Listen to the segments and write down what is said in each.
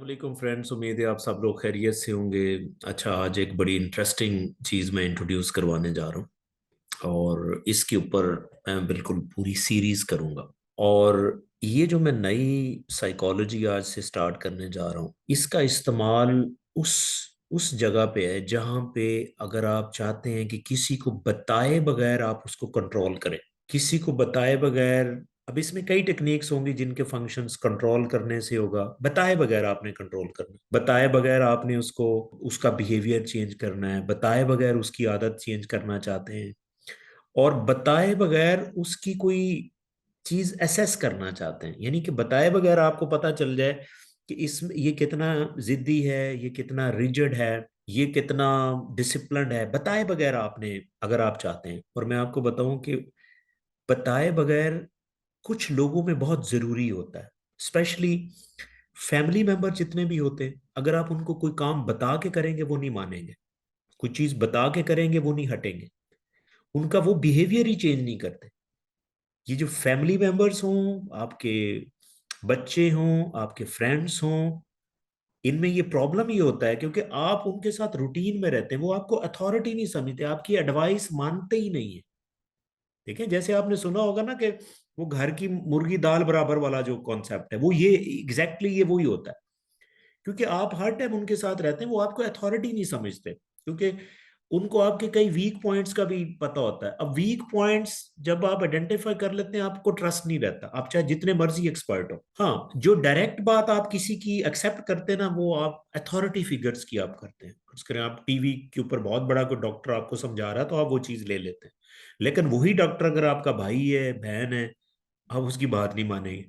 वालेकुम फ्रेंड्स, उम्मीद है आप सब लोग खैरियत से होंगे। अच्छा, आज एक बड़ी इंटरेस्टिंग चीज़ मैं इंट्रोड्यूस करवाने जा रहा हूँ और इसके ऊपर मैं बिल्कुल पूरी सीरीज करूँगा। और ये जो मैं नई साइकोलॉजी आज से स्टार्ट करने जा रहा हूँ, इसका इस्तेमाल उस उस जगह पे है जहाँ पे अगर आप चाहते हैं कि किसी को बताए बगैर आप उसको कंट्रोल करें, किसी को बताए बगैर। अब इसमें कई टेक्निक्स होंगी जिनके फंक्शंस कंट्रोल करने से होगा। बताए बगैर आपने कंट्रोल करना, बताए बगैर आपने उसको उसका बिहेवियर चेंज करना है, बताए बगैर उसकी आदत चेंज करना चाहते हैं, और बताए बगैर उसकी कोई चीज एसेस करना चाहते हैं। यानी कि बताए बगैर आपको पता चल जाए कि इसमें ये कितना जिद्दी है, ये कितना रिजिड है, ये कितना डिसिप्लिन्ड है, बताए बगैर आपने, अगर आप चाहते हैं। और मैं आपको बताऊं कि बताए बगैर कुछ लोगों में बहुत जरूरी होता है। स्पेशली फैमिली मेंबर जितने भी होते हैं, अगर आप उनको कोई काम बता के करेंगे वो नहीं मानेंगे, कोई चीज बता के करेंगे वो नहीं हटेंगे, उनका वो बिहेवियर ही चेंज नहीं करते। ये जो फैमिली मेंबर्स हों, आपके बच्चे हों, आपके फ्रेंड्स हों, इनमें ये प्रॉब्लम ये होता है क्योंकि आप उनके साथ रूटीन में रहते हैं, वो आपको अथॉरिटी नहीं समझते, आपकी एडवाइस मानते ही नहीं है। ठीक है, जैसे आपने सुना होगा ना कि वो घर की मुर्गी दाल बराबर वाला जो कॉन्सेप्ट है, वो ये एग्जैक्टली ये वही होता है। क्योंकि आप हर टाइम उनके साथ रहते हैं, वो आपको अथॉरिटी नहीं समझते, क्योंकि उनको आपके कई वीक पॉइंट्स का भी पता होता है। अब वीक पॉइंट्स जब आप आइडेंटिफाई कर लेते हैं, आपको ट्रस्ट नहीं रहता, आप चाहे जितने मर्जी एक्सपर्ट हो। हाँ, जो डायरेक्ट बात आप किसी की एक्सेप्ट करते हैं ना, वो आप अथॉरिटी फिगर्स की आप करते हैं। फर्ज करें आप टीवी के ऊपर बहुत बड़ा कोई डॉक्टर आपको समझा रहा है तो आप वो चीज ले लेते हैं, लेकिन वही डॉक्टर अगर आपका भाई है, बहन है, आप उसकी बात नहीं मानेंगे।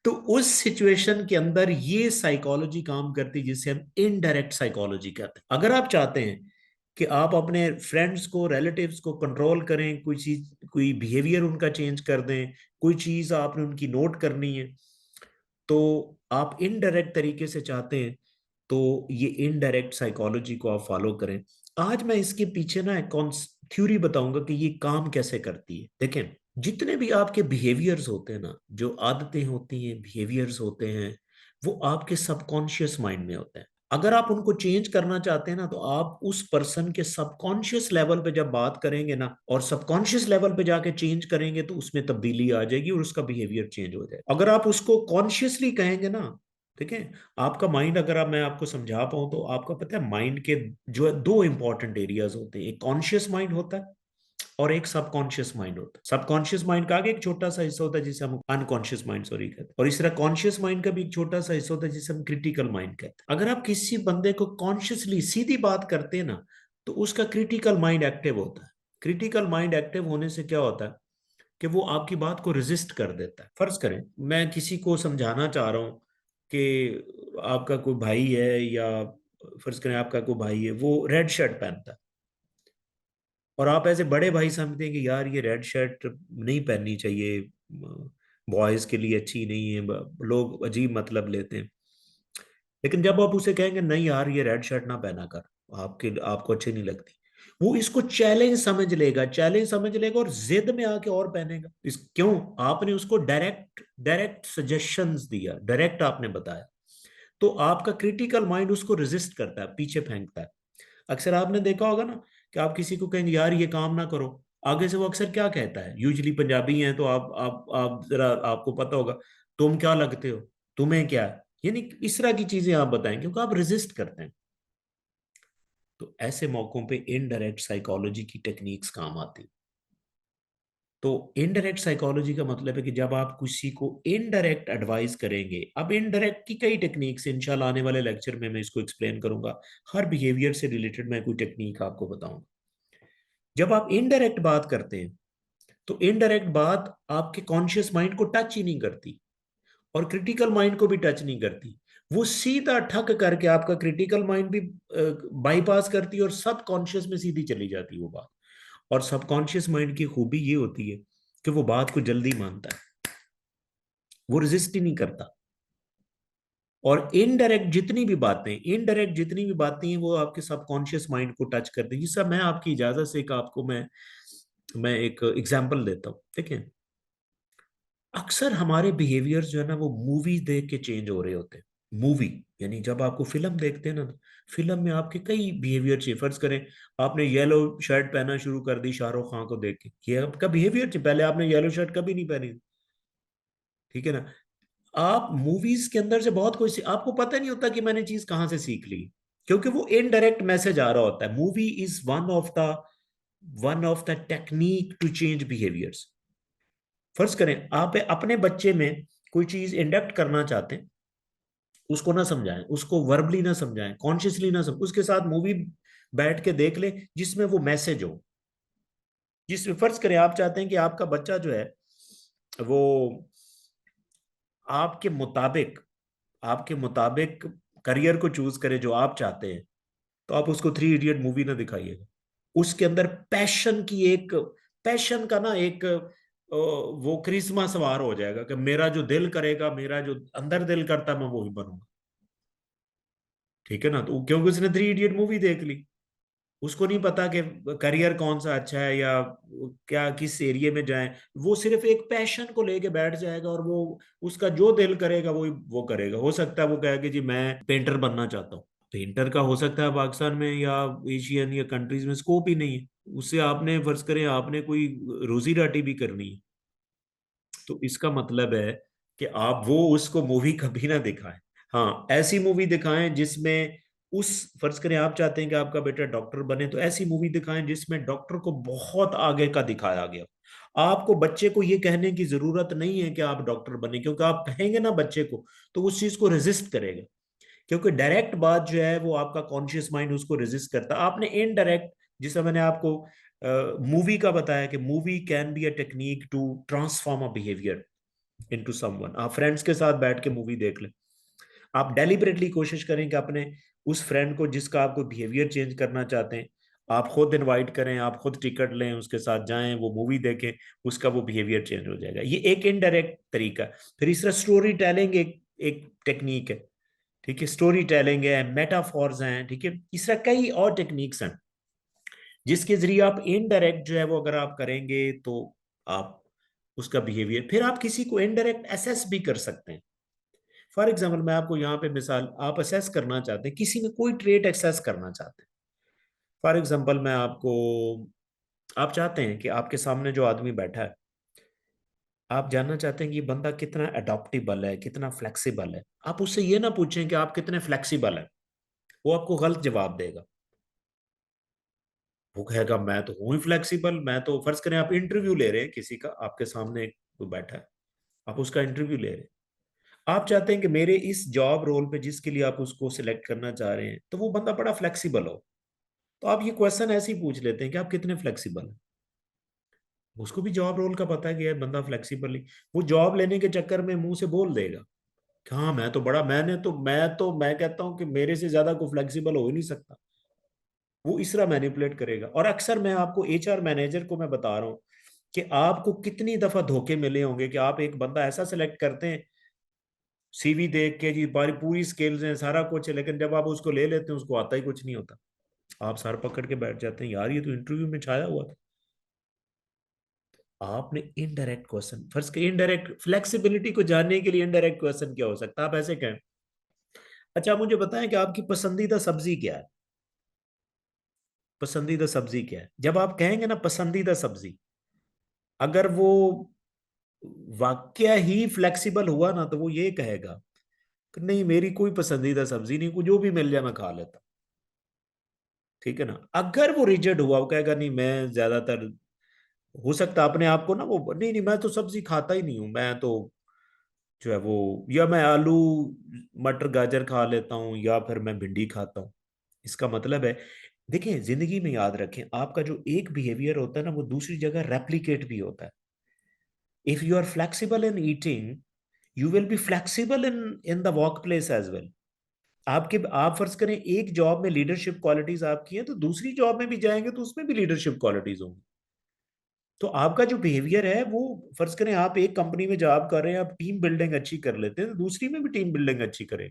तो उस सिचुएशन के अंदर ये साइकोलॉजी काम करती है जिसे हम इनडायरेक्ट साइकोलॉजी कहते हैं। अगर आप चाहते हैं कि आप अपने फ्रेंड्स को, रिलेटिव्स को कंट्रोल करें, कोई चीज, कोई बिहेवियर उनका चेंज कर दें, कोई चीज आपने उनकी नोट करनी है, तो आप इनडायरेक्ट तरीके से चाहते हैं, तो ये इनडायरेक्ट साइकोलॉजी को आप फॉलो करें। आज मैं इसके पीछे ना एक थ्योरी बताऊंगा कि ये काम कैसे करती है। देखें, जितने भी आपके बिहेवियर्स होते हैं ना, जो आदतें होती हैं, बिहेवियर्स होते हैं, वो आपके सबकॉन्शियस माइंड में होते हैं। अगर आप उनको चेंज करना चाहते हैं ना, तो आप उस पर्सन के सबकॉन्शियस लेवल पे जब बात करेंगे ना, और सबकॉन्शियस लेवल पे जाके चेंज करेंगे, तो उसमें तब्दीली आ जाएगी और उसका बिहेवियर चेंज हो जाएगा। अगर आप उसको कॉन्शियसली कहेंगे ना, ठीक है, आपका माइंड, अगर आप, मैं आपको समझा पाऊं तो, आपका पता है माइंड के जो है दो इंपॉर्टेंट एरियाज होते हैं, एक कॉन्शियस माइंड होता है और एक सबकॉन्शियस माइंड होता है। सबकॉन्शियस माइंड का आगे एक छोटा सा हिस्सा होता है जिसे हम अनकॉन्शियस माइंड, सॉरी, कहते हैं, और इस तरह कॉन्शियस माइंड का भी एक छोटा सा हिस्सा होता है जिसे हम क्रिटिकल माइंड कहते हैं। अगर आप किसी बंदे को कॉन्शियसली सीधी बात करते हैं ना, तो उसका क्रिटिकल माइंड एक्टिव होता है। क्रिटिकल माइंड एक्टिव होने से क्या होता है कि वो आपकी बात को रेजिस्ट कर देता है। फर्ज करें मैं किसी को समझाना चाह रहा हूँ कि आपका कोई भाई है, या फर्ज करें आपका कोई भाई है, वो रेड शर्ट पहनता है, और आप ऐसे बड़े भाई समझते हैं कि यार ये रेड शर्ट नहीं पहननी चाहिए, बॉयज के लिए अच्छी नहीं है, लोग अजीब मतलब लेते हैं। लेकिन जब आप उसे कहेंगे नहीं यार ये रेड शर्ट ना पहना कर, आपके आपको अच्छी नहीं लगती, वो इसको चैलेंज समझ लेगा, चैलेंज समझ लेगा और जिद में आके और पहनेगा। क्यों? आपने उसको डायरेक्ट डायरेक्ट सजेशंस दिया, डायरेक्ट आपने बताया, तो आपका क्रिटिकल माइंड उसको रेजिस्ट करता है, पीछे फेंकता है। अक्सर आपने देखा होगा ना कि आप किसी को कहेंगे यार ये काम ना करो, आगे से वो अक्सर क्या कहता है, यूजली पंजाबी हैं तो आप जरा, आपको पता होगा, तुम क्या लगते हो, तुम्हें क्या है, यानी इस तरह की चीजें आप बताएं, क्योंकि आप रेजिस्ट करते हैं। तो ऐसे मौकों पे इनडायरेक्ट साइकोलॉजी की टेक्निक्स काम आती। तो इनडायरेक्ट साइकोलॉजी का मतलब है कि जब आप किसी को इनडायरेक्ट एडवाइस करेंगे, अब इनडायरेक्ट की कई टेक्निक्स, इंशाल्लाह आने वाले लेक्चर में मैं इसको एक्सप्लेन करूंगा, हर बिहेवियर से रिलेटेड मैं कोई टेक्निक आपको बताऊंगा। जब आप इनडायरेक्ट बात करते हैं, तो इनडायरेक्ट बात आपके कॉन्शियस माइंड को टच ही नहीं करती और क्रिटिकल माइंड को भी टच नहीं करती। वो सीधा ठक करके आपका क्रिटिकल माइंड भी बाईपास करती है और सब कॉन्शियस में सीधी चली जाती है वो बात। और सबकॉन्शियस माइंड की खूबी ये होती है कि वो बात को जल्दी मानता है, वो रेजिस्ट ही नहीं करता। और इनडायरेक्ट जितनी भी बातें हैं वो आपके सबकॉन्शियस माइंड को टच करती है। जिससे मैं आपकी इजाजत से एक आपको मैं एक एग्जांपल देता हूँ। देखिए, अक्सर हमारे बिहेवियर्स जो है ना, वो मूवीज देख के चेंज हो रहे होते हैं। मूवी, यानी जब आपको फिल्म देखते हैं ना, फिल्म में आपके कई बिहेवियर चाहिए। फर्ज करें आपने येलो शर्ट पहना शुरू कर दी शाहरुख खान को देख के, ये आपका बिहेवियर चाहिए, पहले आपने येलो शर्ट कभी नहीं पहनी। ठीक है ना। आप मूवीज के अंदर से बहुत कुछ आपको पता नहीं होता कि मैंने चीज कहां से सीख ली, क्योंकि वो इनडायरेक्ट मैसेज आ रहा होता है। Movie is one of the technique to change behaviours. फर्ज करें आप अपने बच्चे में कोई चीज इंडक्ट करना चाहते हैं, उसको ना समझाएं, उसको वर्बली ना समझाएं, कॉन्शियसली ना समझ, उसके साथ मूवी बैठ के देख ले जिसमें वो मैसेज हो। जिसमें फर्ज करें आप चाहते हैं कि आपका बच्चा जो है वो आपके मुताबिक आपके मुताबिक करियर को चूज करे जो आप चाहते हैं, तो आप उसको थ्री इडियट मूवी ना दिखाइएगा। उसके अंदर पैशन का ना एक वो करिश्मा सवार हो जाएगा कि मेरा जो दिल करेगा, मेरा जो अंदर दिल करता है मैं वो ही बनूंगा। ठीक है ना। तो क्योंकि उसने थ्री इडियट मूवी देख ली, उसको नहीं पता कि करियर कौन सा अच्छा है या क्या किस एरिया में जाए। वो सिर्फ एक पैशन को लेके बैठ जाएगा और वो उसका जो दिल करेगा वो करेगा। हो सकता है वो कहे कि जी मैं पेंटर बनना चाहता हूँ, पेंटर का हो सकता है पाकिस्तान में या एशियन या कंट्रीज में स्कोप ही नहीं है। उससे आपने फर्ज करें आपने कोई रोजी रोटी भी करनी है, तो इसका मतलब है कि आप वो उसको मूवी कभी ना दिखाएं। हाँ, ऐसी मूवी दिखाएं जिसमें उस फर्ज करें आप चाहते हैं कि आपका बेटा डॉक्टर बने, तो ऐसी मूवी दिखाएं जिसमें डॉक्टर को बहुत आगे का दिखाया गया। आपको बच्चे को ये कहने की जरूरत नहीं है कि आप डॉक्टर बने, क्योंकि आप कहेंगे ना बच्चे को तो उस चीज को रेजिस्ट करेगा। क्योंकि डायरेक्ट बात जो है वो आपका कॉन्शियस माइंड उसको रेजिस्ट करता है। आपने इनडायरेक्ट, जिससे मैंने आपको मूवी का बताया कि movie can be a technique to transform a behaviour into someone. आप फ्रेंड्स के साथ बैठ के मूवी देख लें, आप डेलिबरेटली कोशिश करें कि अपने उस फ्रेंड को जिसका आपको बिहेवियर चेंज करना चाहते हैं, आप खुद इनवाइट करें, आप खुद टिकट लें, उसके साथ जाएं, वो मूवी देखें, उसका वो बिहेवियर चेंज हो जाएगा। ये एक इनडायरेक्ट तरीका है। फिर इस तरह स्टोरी टेलिंग एक एक टेक्निक है। ठीक है, स्टोरी टेलिंग है, मेटाफॉर्स हैं। ठीक है, इस तरह कई और टेक्निक्स हैं जिसके जरिए आप इनडायरेक्ट जो है वो अगर आप करेंगे तो आप उसका बिहेवियर, फिर आप किसी को इनडायरेक्ट असेस भी कर सकते हैं। फॉर एग्जाम्पल मैं आपको यहाँ पे मिसाल, आप असेस करना चाहते हैं किसी में कोई ट्रेट असेस करना चाहते हैं। फॉर एग्जाम्पल मैं आपको, आप चाहते हैं कि आपके सामने जो आदमी बैठा है, आप जानना चाहते हैं कि ये बंदा कितना अडॉप्टेबल है, कितना फ्लेक्सिबल है। आप उससे ये ना पूछें कि आप कितने फ्लेक्सिबल हैं, वो आपको गलत जवाब देगा। वो कहेगा मैं तो हूं ही फ्लेक्सिबल, मैं तो, फर्ज करें आप इंटरव्यू ले रहे हैं किसी का, आपके सामने कोई बैठा है, आप उसका इंटरव्यू ले रहे हैं। आप चाहते हैं कि मेरे इस जॉब रोल पे जिसके लिए आप उसको सिलेक्ट करना चाह रहे हैं तो वो बंदा बड़ा फ्लेक्सिबल हो। तो आप ये क्वेश्चन ऐसे ही पूछ लेते हैं कि आप कितने फ्लेक्सिबल हैं। उसको भी जॉब रोल का पता है कि यार बंदा फ्लेक्सिबल ही, वो जॉब लेने के चक्कर में मुंह से बोल देगा कि हाँ मैं तो बड़ा, मैं कहता हूँ कि मेरे से ज्यादा कोई फ्लेक्सिबल हो ही नहीं सकता। वो इस तरह मैनिपुलेट करेगा। और अक्सर मैं आपको एचआर मैनेजर को मैं बता रहा हूँ कि आपको कितनी दफा धोखे मिले होंगे कि आप एक बंदा ऐसा सिलेक्ट करते हैं सीवी देख के जी बारी पूरी स्किल्स हैं सारा कुछ है, लेकिन जब आप उसको ले लेते हैं उसको आता ही कुछ नहीं होता। आप सर पकड़ के बैठ जाते हैं, यार ये तो इंटरव्यू में छाया हुआ था। आपने indirect question, first indirect flexibility को जानने के लिए इनडायरेक्ट क्वेश्चन क्या हो सकता है, आप ऐसे कहें अच्छा मुझे बताएं कि आपकी पसंदीदा सब्जी क्या है। पसंदीदा सब्जी क्या है, जब आप कहेंगे ना पसंदीदा सब्जी, अगर वो वाक्य ही फ्लेक्सिबल हुआ ना तो वो ये कहेगा कि नहीं मेरी कोई पसंदीदा सब्जी नहीं, को जो भी मिल जाए मैं खा लेता। ठीक है ना। अगर वो रिजेक्ट हुआ, वो कहेगा नहीं मैं ज्यादातर, हो सकता है अपने आप को ना वो, नहीं नहीं मैं तो सब्जी खाता ही नहीं हूं, मैं तो जो है वो, या मैं आलू मटर गाजर खा लेता हूँ या फिर मैं भिंडी खाता हूँ। इसका मतलब है, देखिए जिंदगी में याद रखें आपका जो एक बिहेवियर होता है ना वो दूसरी जगह रेप्लिकेट भी होता है। If you are flexible in eating, you will be flexible in the work place as well. आपके आप फर्ज करें एक जॉब में लीडरशिप क्वालिटीज आपकी हैं, तो दूसरी जॉब में भी जाएंगे तो उसमें भी लीडरशिप क्वालिटीज होंगी। तो आपका जो बिहेवियर है वो, फर्ज करें आप एक कंपनी में जॉब कर रहे हैं, आप टीम बिल्डिंग अच्छी कर लेते हैं तो दूसरी में भी टीम बिल्डिंग अच्छी करें।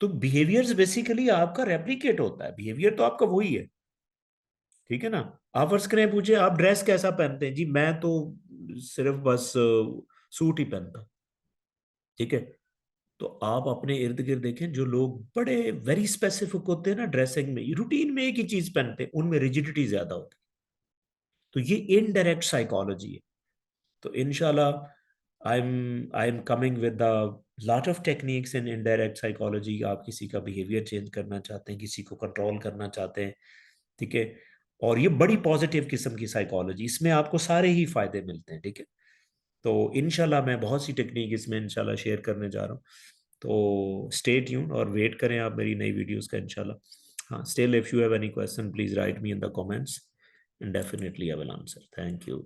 तो बिहेवियर्स बेसिकली आपका रेप्लिकेट होता है, बिहेवियर तो आपका वही है। ठीक है ना। आप फर्ज करें पूछे आप ड्रेस कैसा पहनते हैं, जी मैं तो सिर्फ बस सूट ही पहनता हूं। ठीक है। तो आप अपने इर्द गिर्द देखें, जो लोग बड़े वेरी स्पेसिफिक होते हैं ना ड्रेसिंग में, रूटीन में एक ही चीज पहनते हैं, उनमें रिजिडिटी ज्यादा होती है। तो ये इनडायरेक्ट साइकोलॉजी है। तो इंशाल्लाह I am coming with the lot of techniques in indirect psychology. आप किसी का बिहेवियर चेंज करना चाहते हैं, किसी को कंट्रोल करना चाहते हैं, ठीक है, और ये बड़ी पॉजिटिव किस्म की साइकोलॉजी, इसमें आपको सारे ही फायदे मिलते हैं, ठीक है। तो इंशाल्लाह मैं बहुत सी टेक्निक इसमें इंशाल्लाह शेयर करने जा रहा हूँ। तो स्टे ट्यून और वेट करें आप मेरी नई वीडियोस का इंशाल्लाह। हाँ, still if you have any question please right me in the comments and definitely I will answer. Thank you.